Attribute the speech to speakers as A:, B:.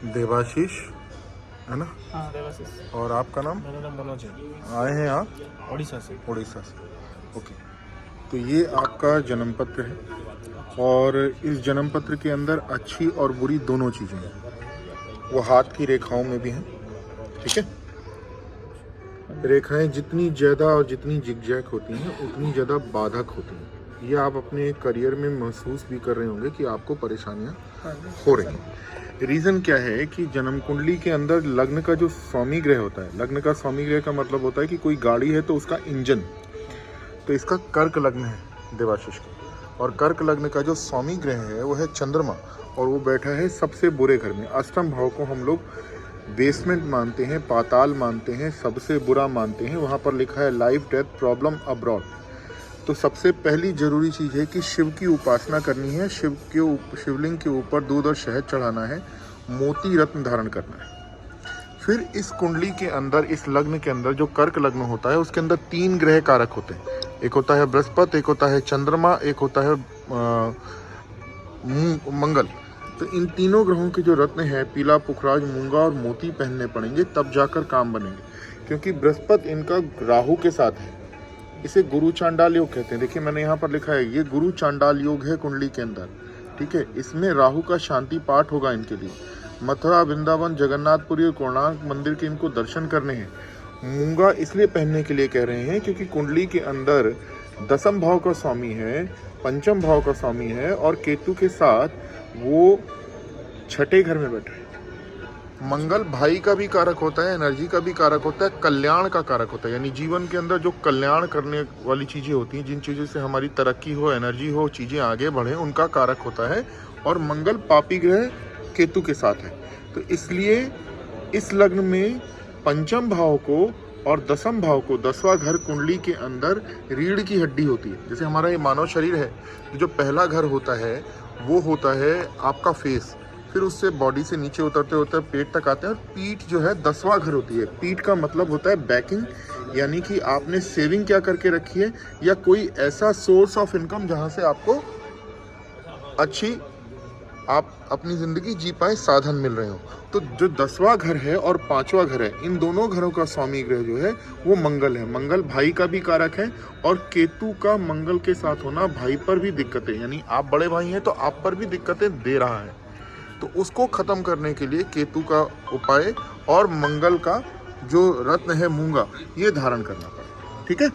A: देवाशीष है ना?
B: हाँ देवाशीष।
A: और आपका नाम?
B: मेरा नाम मनोज है।
A: आए हैं आप
B: उड़ीसा से।
A: उड़ीसा से? ओके। तो ये आपका जन्म पत्र है और इस जन्म पत्र के अंदर अच्छी और बुरी दोनों चीज़ें हैं। वो हाथ की रेखाओं में भी हैं, ठीक है? रेखाएं जितनी ज़्यादा और जितनी जिगजैग होती हैं उतनी ज़्यादा बाधक होती हैं। ये आप अपने करियर में महसूस भी कर रहे होंगे कि आपको परेशानियां हो रही हैं। रीज़न क्या है कि जन्म कुंडली के अंदर लग्न का जो स्वामी ग्रह होता है, लग्न का स्वामी ग्रह का मतलब होता है कि कोई गाड़ी है तो उसका इंजन, तो इसका कर्क लग्न है देवाशीष का। और कर्क लग्न का जो स्वामी ग्रह है वो है चंद्रमा, और वो बैठा है सबसे बुरे घर में। अष्टम भाव को हम लोग बेसमेंट मानते हैं, पाताल मानते हैं, सबसे बुरा मानते हैं। वहाँ पर लिखा है लाइफ डेथ प्रॉब्लम अब्रॉड। तो सबसे पहली जरूरी चीज़ है कि शिव की उपासना करनी है, शिवलिंग के ऊपर दूध और शहद चढ़ाना है, मोती रत्न धारण करना है। फिर इस कुंडली के अंदर, इस लग्न के अंदर जो कर्क लग्न होता है उसके अंदर 3 ग्रह कारक होते हैं। एक होता है बृहस्पति, एक होता है चंद्रमा, एक होता है मंगल। तो इन तीनों ग्रहों के जो रत्न है, पीला, पुखराज, मूंगा और मोती पहनने पड़ेंगे, तब जाकर काम बनेंगे। क्योंकि बृहस्पति इनका राहु के साथ है, इसे गुरु चांडाल योग कहते हैं। देखिए मैंने यहाँ पर लिखा है, ये गुरु चांडाल योग है कुंडली के अंदर, ठीक है? इसमें राहु का शांति पाठ होगा इनके लिए। मथुरा, वृंदावन, जगन्नाथपुरी और कोणार्क मंदिर के इनको दर्शन करने हैं। मूंगा इसलिए पहनने के लिए कह रहे हैं क्योंकि कुंडली के अंदर 10th भाव का स्वामी है, 5th भाव का स्वामी है, और केतु के साथ वो 6ठे घर में बैठा है। मंगल भाई का भी कारक होता है, एनर्जी का भी कारक होता है, कल्याण का कारक होता है। यानी जीवन के अंदर जो कल्याण करने वाली चीज़ें होती हैं, जिन चीज़ों से हमारी तरक्की हो, एनर्जी हो, चीज़ें आगे बढ़ें, उनका कारक होता है। और मंगल पापी ग्रह केतु के साथ है। तो इसलिए इस लग्न में 5th भाव को और 10th भाव को, 10वां घर कुंडली के अंदर रीढ़ की हड्डी होती है। जैसे हमारा ये मानव शरीर है, तो जो पहला घर होता है वो होता है आपका फेस, फिर उससे बॉडी से नीचे उतरते होते पेट तक आते हैं, और पीठ जो है 10वां घर होती है। पीठ का मतलब होता है बैकिंग, यानी कि आपने सेविंग क्या करके रखी है, या कोई ऐसा सोर्स ऑफ इनकम जहां से आपको अच्छी, आप अपनी ज़िंदगी जी पाए, साधन मिल रहे हो। तो जो 10वां घर है और 5वां घर है, इन दोनों घरों का स्वामी ग्रह जो है वो मंगल है। मंगल भाई का भी कारक है, और केतु का मंगल के साथ होना भाई पर भी दिक्कतें, यानी आप बड़े भाई हैं तो आप पर भी दिक्कतें दे रहा है। तो उसको ख़त्म करने के लिए केतु का उपाय और मंगल का जो रत्न है मूंगा, ये धारण करना पड़ेगा, ठीक है?